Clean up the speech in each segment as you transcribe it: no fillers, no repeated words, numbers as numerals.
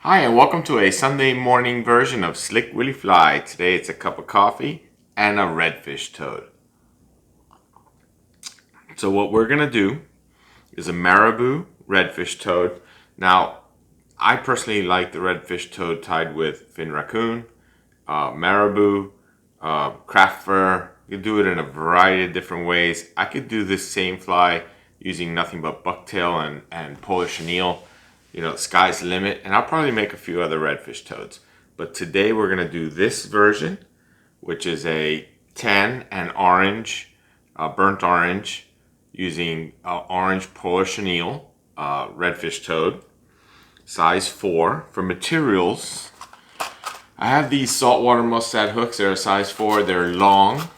Hi, and welcome to a Sunday morning version of Slick Willy Fly. Today it's a cup of coffee and a redfish toad. So what we're gonna do is a Marabou redfish toad. Now, I personally like the redfish toad tied with fin raccoon, marabou, craft fur. You can do it in a variety of different ways. I could do this same fly using nothing but bucktail and polar chenille. You know, sky's the limit, and I'll probably make a few other redfish toads. But today we're gonna do this version, which is a tan and orange, burnt orange, using orange polar chenille redfish toad, size 4. For materials, I have these saltwater Mustad hooks. They're a size 4. They're long.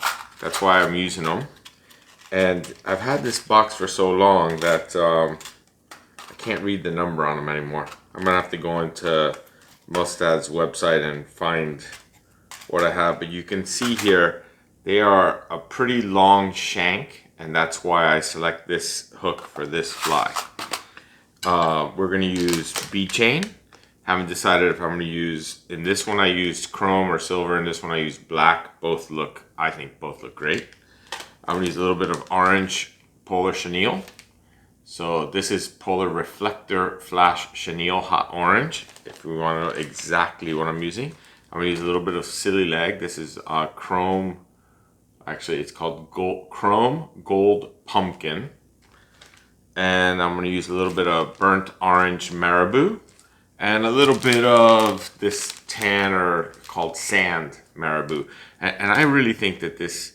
That's why I'm using them. And I've had this box for so long that I can't read the number on them anymore. I'm gonna have to go into Mustad's website and find what I have. But you can see here, they are a pretty long shank, and that's why I select this hook for this fly. We're gonna use Bechain. Haven't decided if I'm gonna use, in this one I used chrome or silver, and this one I used black. Both look, I think both look great. I'm gonna use a little bit of orange polar chenille. So this is Polar Reflector Flash Chenille Hot Orange, if we want to know exactly what I'm using. I'm going to use a little bit of Silly Leg. This is Chrome, actually it's called Chrome Gold Pumpkin. And I'm going to use a little bit of Burnt Orange Marabou, and a little bit of this tan, or called Sand Marabou. And I really think that this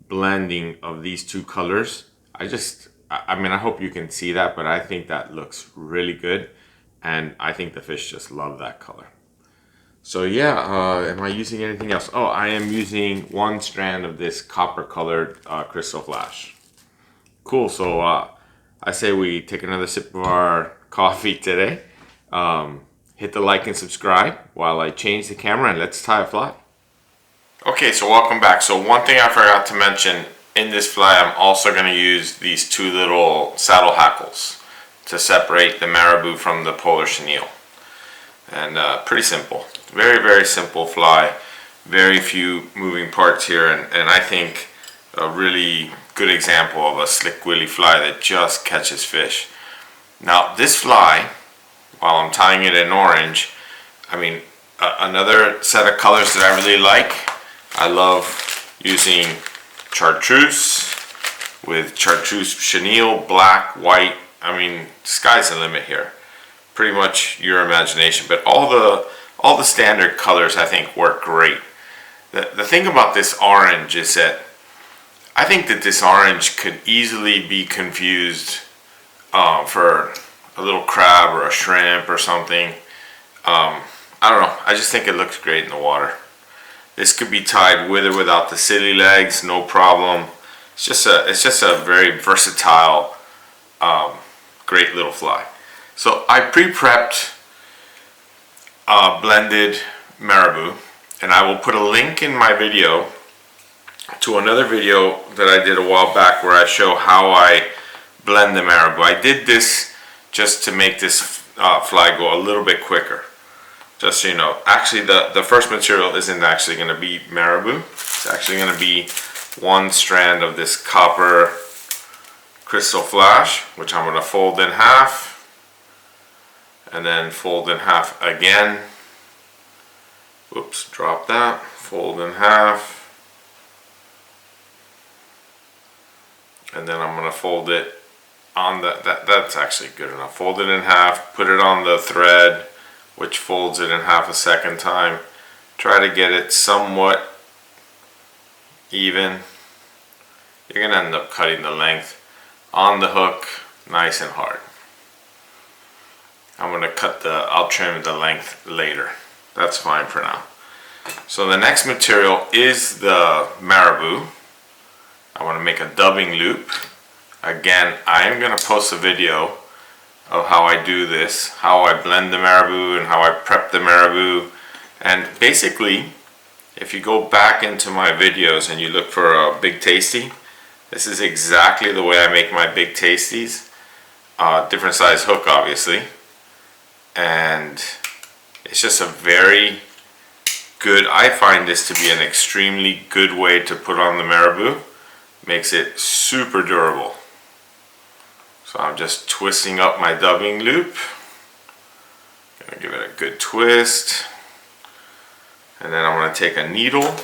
blending of these two colors, I mean, I hope you can see that, but I think that looks really good. And I think the fish just love that color. So yeah, am I using anything else? Oh, I am using one strand of this copper colored crystal flash. Cool, so I say we take another sip of our coffee today. Hit the like and subscribe while I change the camera, and let's tie a fly. Okay, so welcome back. So one thing I forgot to mention, in this fly, I'm also going to use these two little saddle hackles to separate the marabou from the polar chenille. And pretty simple. Very, very simple fly. Very few moving parts here, and I think a really good example of a slick willy fly that just catches fish. Now this fly, while I'm tying it in orange, I mean, another set of colors that I really like, I love using chartreuse with chartreuse chenille, black, white. I mean, sky's the limit here. Pretty much your imagination, but all the standard colors I think work great. The thing about this orange is that I think that this orange could easily be confused for a little crab or a shrimp or something. I don't know, I just think it looks great in the water. This could be tied with or without the silly legs, no problem. It's just a very versatile, great little fly. So I pre-prepped blended marabou, and I will put a link in my video to another video that I did a while back where I show how I blend the marabou. I did this just to make this fly go a little bit quicker. Just so you know, actually the first material isn't actually going to be marabou. It's actually going to be one strand of this copper crystal flash, which I'm going to fold in half, and then fold in half again. Oops, drop that. Fold in half, and then I'm going to fold it on that's actually good enough. Fold it in half, put it on the thread, which folds it in half a second time. Try to get it somewhat even. You're gonna end up cutting the length on the hook nice and hard. I'm gonna I'll trim the length later. That's fine for now. So the next material is the marabou. I want to make a dubbing loop. Again, I am gonna post a video of how I do this, how I blend the marabou and how I prep the marabou. And basically, if you go back into my videos and you look for a big tasty, this is exactly the way I make my big tasties. Different size hook, obviously. And It's just a very good, I find this to be an extremely good way to put on the marabou. Makes it super durable. So I'm just twisting up my dubbing loop. Gonna give it a good twist. And then I'm gonna take a needle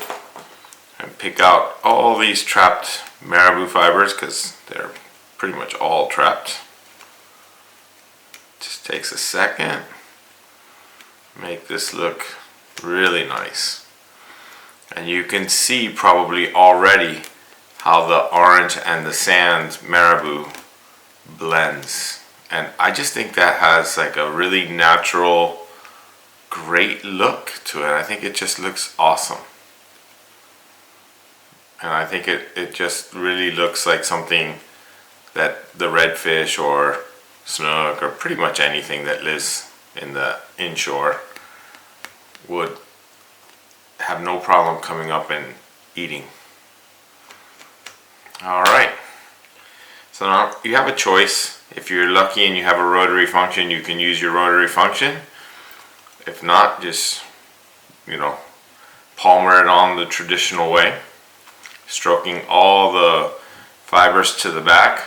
and pick out all these trapped marabou fibers because they're pretty much all trapped. Just takes a second. Make this look really nice. And you can see probably already how the orange and the sand marabou blends. And I just think that has like a really natural, great look to it. I think it just looks awesome. And I think it just really looks like something that the redfish or snook or pretty much anything that lives in the inshore would have no problem coming up and eating. Alright, so now you have a choice. If you're lucky and you have a rotary function, you can use your rotary function. If not, just, you know, palmer it on the traditional way, stroking all the fibers to the back.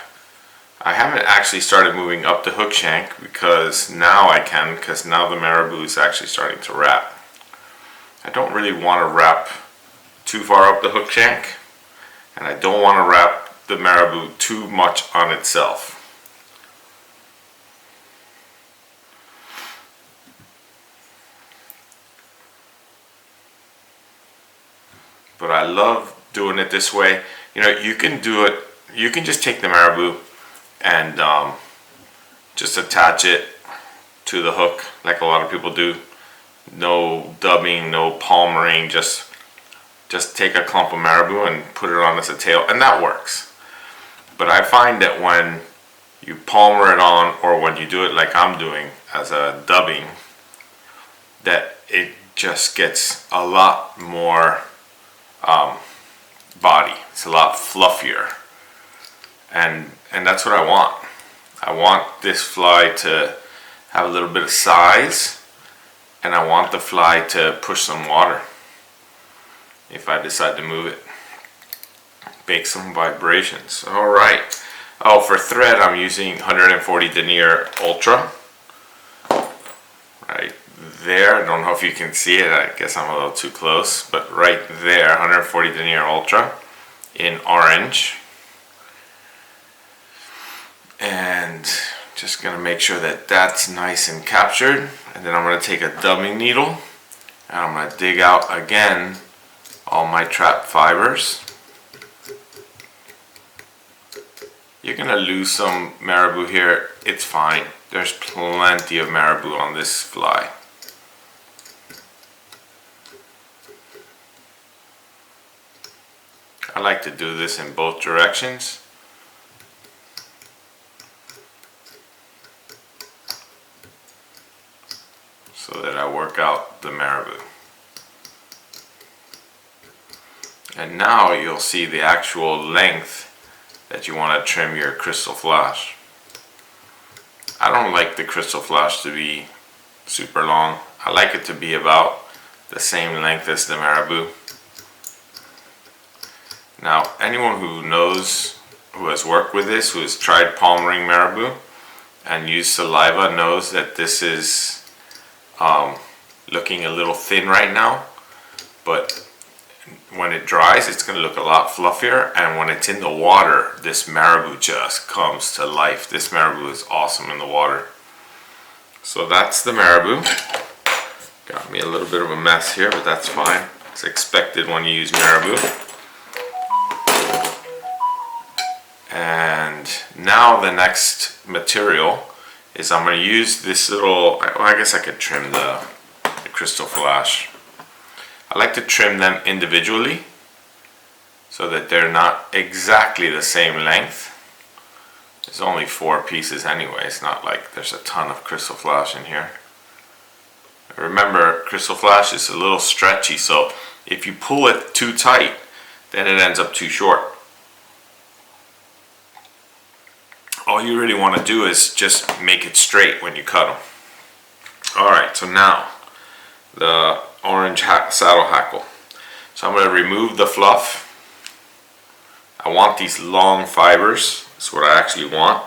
I haven't actually started moving up the hook shank because now I can, because now the marabou is actually starting to wrap. I don't really want to wrap too far up the hook shank, and I don't want to wrap the marabou too much on itself. But I love doing it this way. You know, you can do it, you can just take the marabou and just attach it to the hook like a lot of people do. No dubbing, no palmering, just take a clump of marabou and put it on as a tail, and that works. But I find that when you palmer it on, or when you do it like I'm doing as a dubbing, that it just gets a lot more body. It's a lot fluffier, and that's what I want. I want this fly to have a little bit of size, and I want the fly to push some water if I decide to move it. Make some vibrations. Alright. Oh, for thread I'm using 140 denier ultra. Right there. I don't know if you can see it. I guess I'm a little too close. But right there, 140 denier ultra in orange. And just going to make sure that that's nice and captured. And then I'm going to take a dubbing needle and I'm going to dig out again all my trapped fibers. You're going to lose some marabou here. It's fine. There's plenty of marabou on this fly. I like to do this in both directions. So that I work out the marabou. And now you'll see the actual length that you want to trim your crystal flash. I don't like the crystal flash to be super long. I like it to be about the same length as the marabou. Now, anyone who knows, who has worked with this, who has tried palmering marabou and used saliva, knows that this is looking a little thin right now, but when it dries, it's going to look a lot fluffier, and when it's in the water, this marabou just comes to life. This marabou is awesome in the water. So that's the marabou. Got me a little bit of a mess here, but that's fine. It's expected when you use marabou. And now the next material is I'm going to use this little, well, I guess I could trim the crystal flash. I like to trim them individually so that they're not exactly the same length. There's only 4 pieces anyway. It's not like there's a ton of crystal flash in here. Remember, crystal flash is a little stretchy, so if you pull it too tight, then it ends up too short. All you really want to do is just make it straight when you cut them. Alright, so now the orange saddle hackle. So I'm going to remove the fluff. I want these long fibers. That's what I actually want.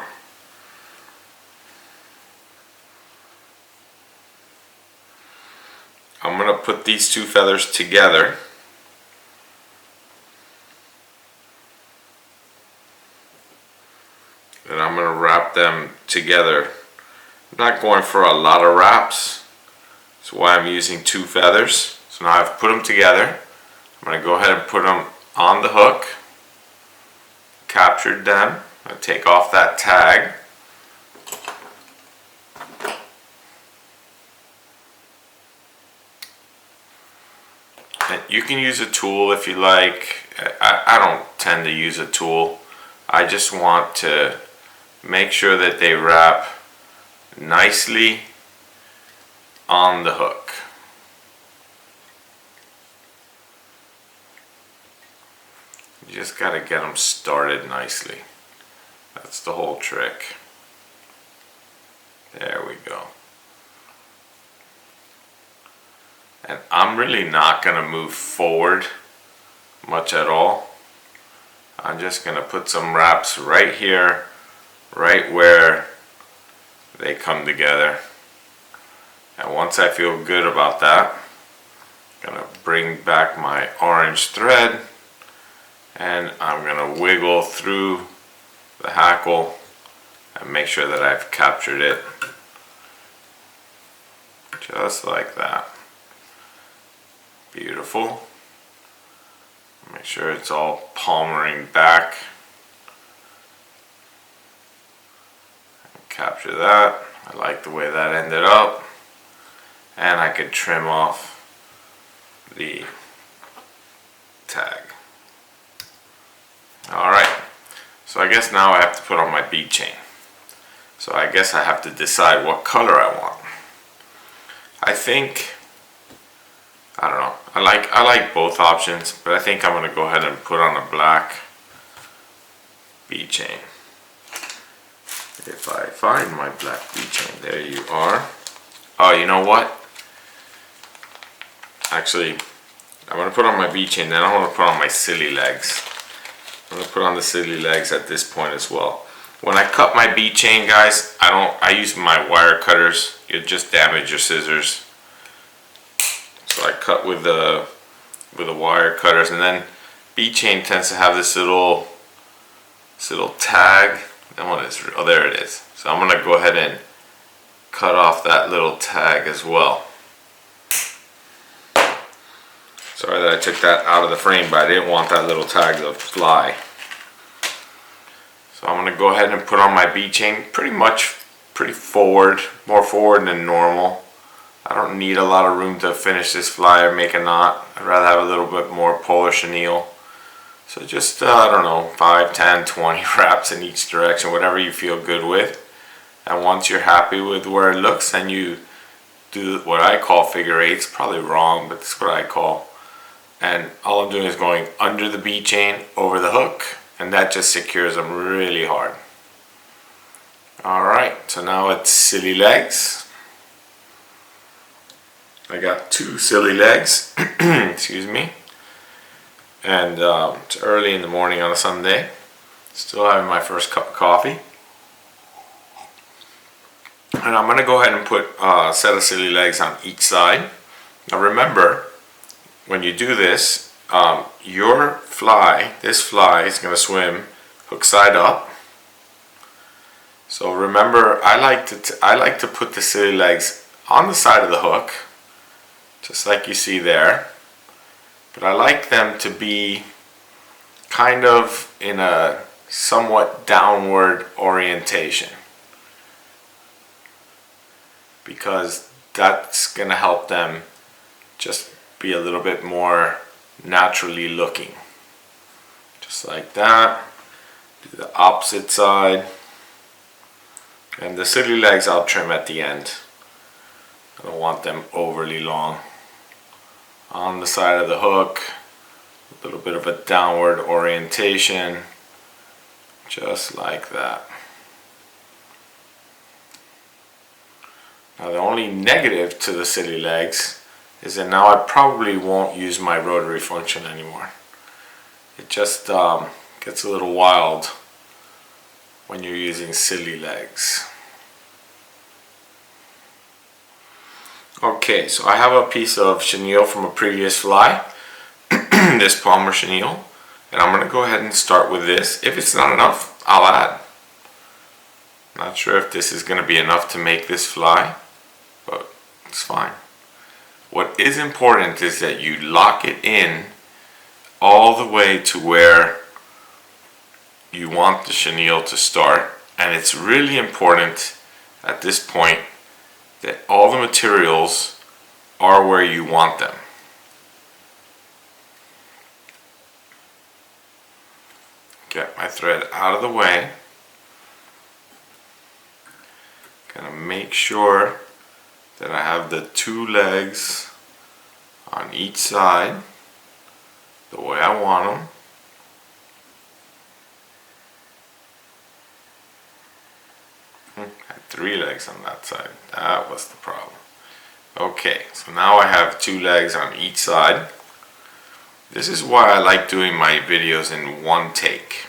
I'm going to put these two feathers together. And I'm going to wrap them together. I'm not going for a lot of wraps. That's why I'm using two feathers. So now I've put them together. I'm going to go ahead and put them on the hook. Captured them. I'm going to take off that tag. And you can use a tool if you like. I don't tend to use a tool. I just want to make sure that they wrap nicely on the hook. You just got to get them started nicely. That's the whole trick. There we go. And I'm really not going to move forward much at all. I'm just going to put some wraps right here, right where they come together. And once I feel good about that, I'm going to bring back my orange thread and I'm going to wiggle through the hackle and make sure that I've captured it just like that. Beautiful. Make sure it's all palmering back. Capture that. I like the way that ended up. And I could trim off the tag. Alright, so I guess now I have to put on my bead chain. So I guess I have to decide what color I want. I think, I don't know, I like both options, but I think I'm going to go ahead and put on a black bead chain. If I find my black bead chain, there you are. Oh, you know what? Actually, I'm going to put on my bead chain, then I'm going to put on my silly legs. I'm going to put on the silly legs at this point as well. When I cut my bead chain, guys, I use my wire cutters. You'll just damage your scissors. So I cut with the wire cutters, and then bead chain tends to have this little tag. Oh, there it is. So I'm going to go ahead and cut off that little tag as well. Sorry that I took that out of the frame, but I didn't want that little tag to fly. So I'm going to go ahead and put on my bead chain pretty forward, more forward than normal. I don't need a lot of room to finish this fly or make a knot. I'd rather have a little bit more polar chenille. So just, I don't know, 5, 10, 20 wraps in each direction, whatever you feel good with. And once you're happy with where it looks, then you do what I call figure eights. Probably wrong, but that's what I call. And all I'm doing is going under the bead chain, over the hook, and that just secures them really hard. Alright, so now it's silly legs. I got 2 silly legs, excuse me. And it's early in the morning on a Sunday. Still having my first cup of coffee. And I'm going to go ahead and put a set of silly legs on each side. Now remember, when you do this, this fly is going to swim hook side up. So remember, I like to put the silly legs on the side of the hook, just like you see there. But I like them to be kind of in a somewhat downward orientation, because that's going to help them just be a little bit more naturally looking. Just like that. Do the opposite side. And the silly legs I'll trim at the end. I don't want them overly long. On the side of the hook, a little bit of a downward orientation, just like that. Now the only negative to the silly legs is that now I probably won't use my rotary function anymore. It just gets a little wild when you're using silly legs. Okay, so I have a piece of chenille from a previous fly, this Palmer chenille, and I'm going to go ahead and start with this. If it's not enough, I'll add. Not sure if this is going to be enough to make this fly, but it's fine. What is important is that you lock it in all the way to where you want the chenille to start, and it's really important at this point that all the materials are where you want them. Get my thread out of the way. Gonna make sure that I have the two legs on each side the way I want them. Had three legs on that side. That was the problem. Okay, so now I have two legs on each side. This is why I like doing my videos in one take,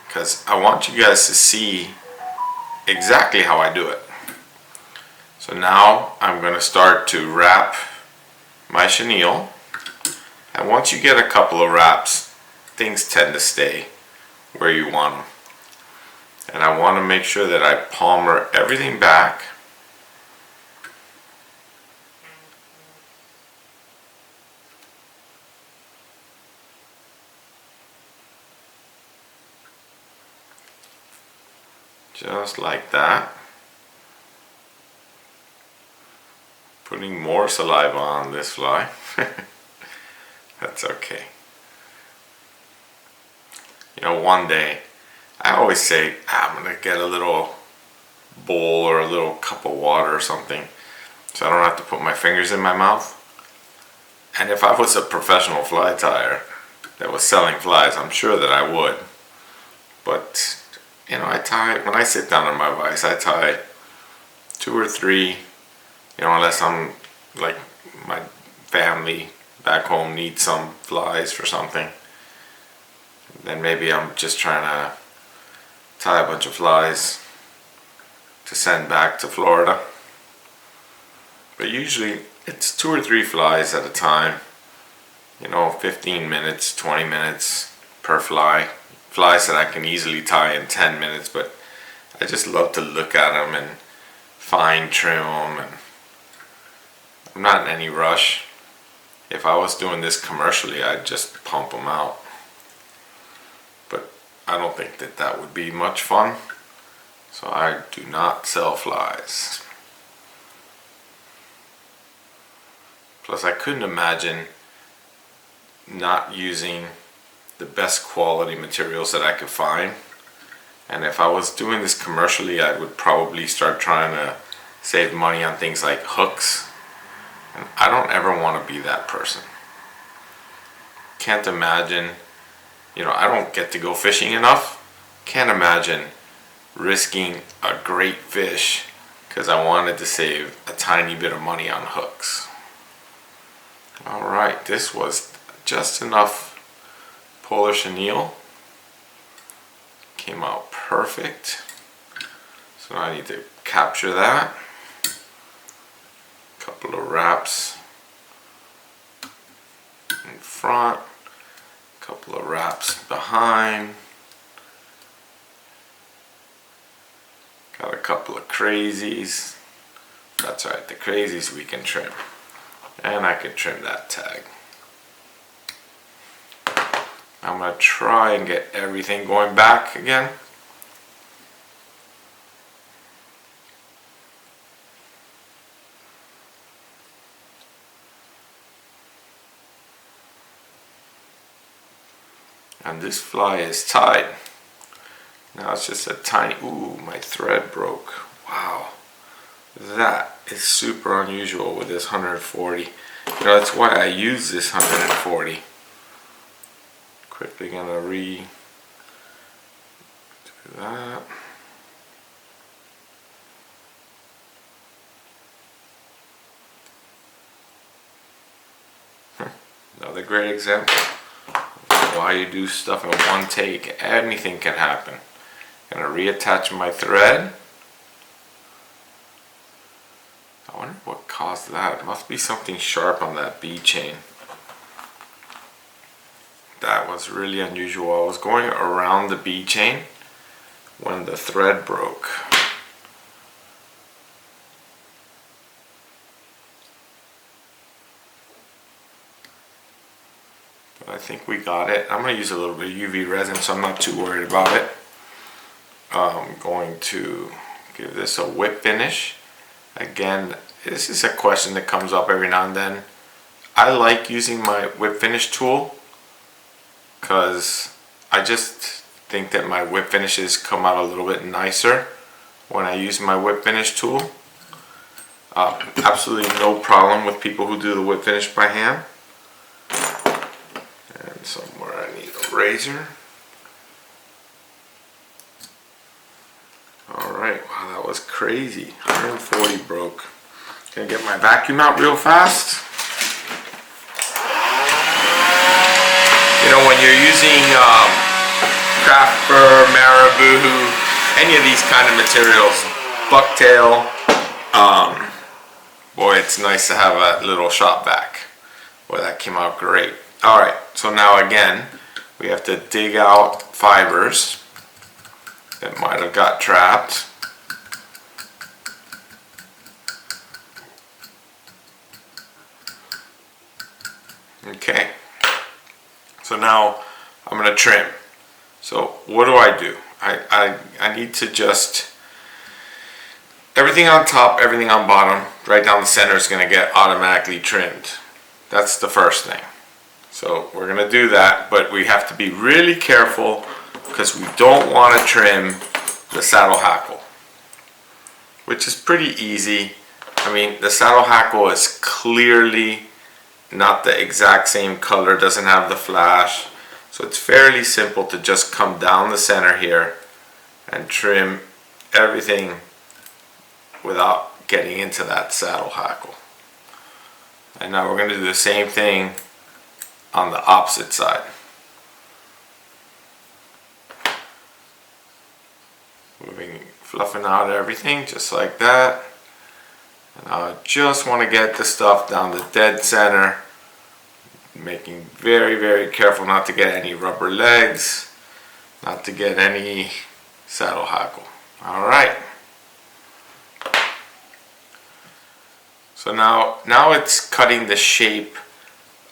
because I want you guys to see exactly how I do it. So now I'm going to start to wrap my chenille, and once you get a couple of wraps, things tend to stay where you want them. And I want to make sure that I palmer everything back. Just like that. Putting more saliva on this fly. That's okay. You know, one day, I always say, I'm going to get a little bowl or a little cup of water or something so I don't have to put my fingers in my mouth. And if I was a professional fly tyer that was selling flies, I'm sure that I would. But, you know, I tie, when I sit down on my vise, I tie 2 or 3, you know, unless I'm, like, my family back home needs some flies for something. Then maybe I'm just trying to tie a bunch of flies to send back to Florida. But usually it's 2 or 3 flies at a time. You know, 15 minutes, 20 minutes per fly. Flies that I can easily tie in 10 minutes, but I just love to look at them and fine trim them, and I'm not in any rush. If I was doing this commercially, I'd just pump them out. But I don't think that that would be much fun, so I do not sell flies. Plus, I couldn't imagine not using the best quality materials that I could find. And if I was doing this commercially, I would probably start trying to save money on things like hooks. And I don't ever want to be that person. Can't imagine, you know, I don't get to go fishing enough. Can't imagine risking a great fish because I wanted to save a tiny bit of money on hooks. Alright, this was just enough polar chenille. Came out perfect. So now I need to capture that. Couple of wraps in front, couple of wraps behind. Got a couple of crazies. That's right, the crazies we can trim. And I can trim that tag. I'm going to try and get everything going back again. And this fly is tied. Now it's just a tiny, ooh, my thread broke. Wow. That is super unusual with this 140. You know, that's why I use this 140. Quickly gonna do that. Another great example of why you do stuff in one take. Anything can happen. Gonna reattach my thread. I wonder what caused that. It must be something sharp on that bead chain. That was really unusual. I was going around the bead chain when the thread broke. But I think we got it. I'm going to use a little bit of UV resin, so I'm not too worried about it. I'm going to give this a whip finish. Again, this is a question that comes up every now and then. I like using my whip finish tool because I just think that my whip finishes come out a little bit nicer when I use my whip finish tool. Absolutely no problem with people who do the whip finish by hand. And somewhere I need a razor. Alright, wow, that was crazy. 140 broke. Gonna get my vacuum out real fast. You know, when you're using craft fur, marabou, any of these kind of materials, bucktail, boy, it's nice to have a little shop vac. Boy, that came out great. Alright, so now again, we have to dig out fibers that might have got trapped. Okay, so now I'm going to trim. So what do? I need to just, everything on top, everything on bottom, right down the center is going to get automatically trimmed. That's the first thing. So we're going to do that, but we have to be really careful because we don't want to trim the saddle hackle, which is pretty easy. I mean, the saddle hackle is clearly not the exact same color, doesn't have the flash, so it's fairly simple to just come down the center here and trim everything without getting into that saddle hackle. And now we're going to do the same thing on the opposite side. Fluffing out everything just like that. And I just want to get the stuff down the dead center, making very, very careful not to get any rubber legs, not to get any saddle hackle. Alright. So now it's cutting the shape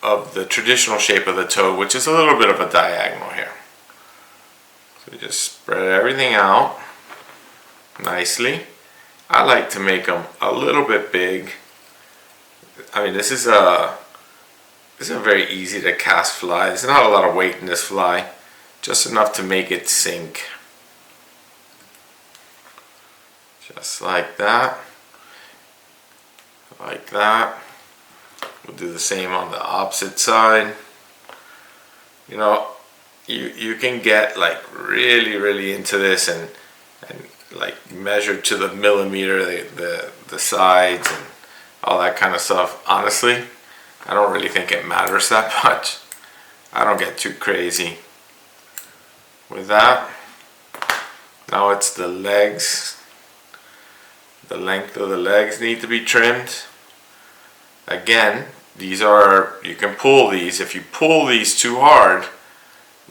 of the traditional shape of the toad, which is a little bit of a diagonal here. So just spread everything out nicely. I like to make them a little bit big. I mean, this is a very easy to cast fly. There's not a lot of weight in this fly, just enough to make it sink. Just like that. Like that. We'll do the same on the opposite side. You know, you can get like really into this and like measure to the millimeter the sides and all that kind of stuff. Honestly, I don't really think it matters that much. I don't get too crazy with that. Now it's the legs. The length of the legs need to be trimmed. Again, these are, you can pull these. If you pull these too hard,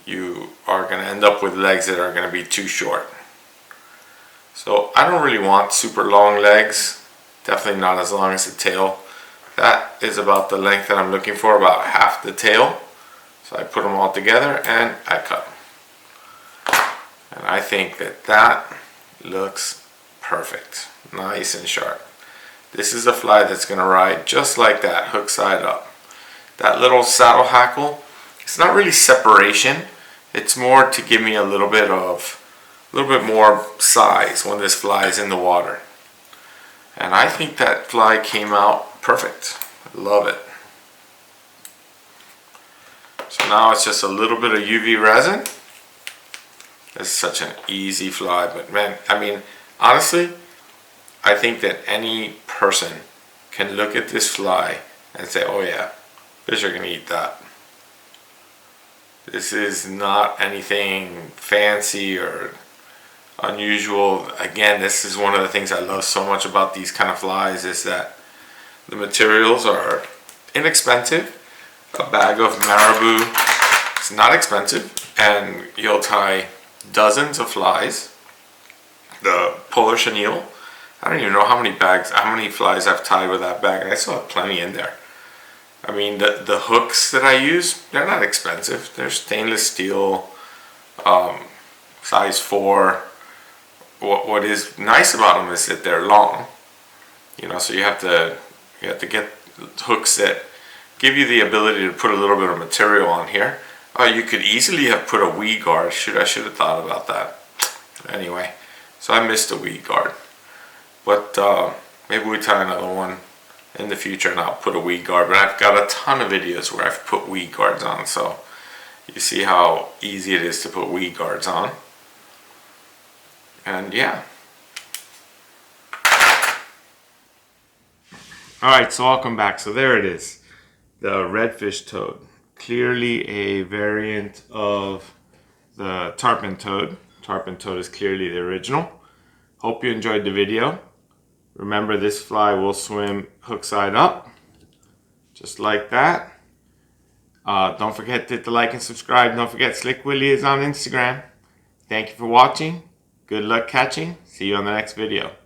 you are going to end up with legs that are going to be too short. So I don't really want super long legs, definitely not as long as the tail. That is about the length that I'm looking for, about half the tail. So I put them all together and I cut them. And I think that looks perfect, nice and sharp. This is a fly that's going to ride just like that, hook side up. That little saddle hackle, it's not really separation, it's more to give me a little bit more size when this fly is in the water. And I think that fly came out perfect. I love it. So now it's just a little bit of UV resin. It's such an easy fly, but man, I mean, honestly, I think that any person can look at this fly and say, oh yeah, fish are gonna eat that. This is not anything fancy or unusual. Again, this is one of the things I love so much about these kind of flies, is that the materials are inexpensive. A bag of Marabou is not expensive, and you'll tie dozens of flies. The polar chenille, I don't even know how many flies I've tied with that bag, and I still have plenty in there. I mean, the hooks that I use, they're not expensive. They're stainless steel, size 4. What is nice about them is that they're long. You know, so you have to get hooks that give you the ability to put a little bit of material on here. You could easily have put a weed guard. I should have thought about that. Anyway, so I missed a weed guard. But maybe we tie another one in the future and I'll put a weed guard. But I've got a ton of videos where I've put weed guards on, so you see how easy it is to put weed guards on. And yeah. Alright, so I'll come back. So there it is. The redfish toad. Clearly a variant of the tarpon toad. Tarpon toad is clearly the original. Hope you enjoyed the video. Remember, this fly will swim hook side up, just like that. Don't forget to hit the like and subscribe. Don't forget, Slick Willy is on Instagram. Thank you for watching. Good luck catching. See you on the next video.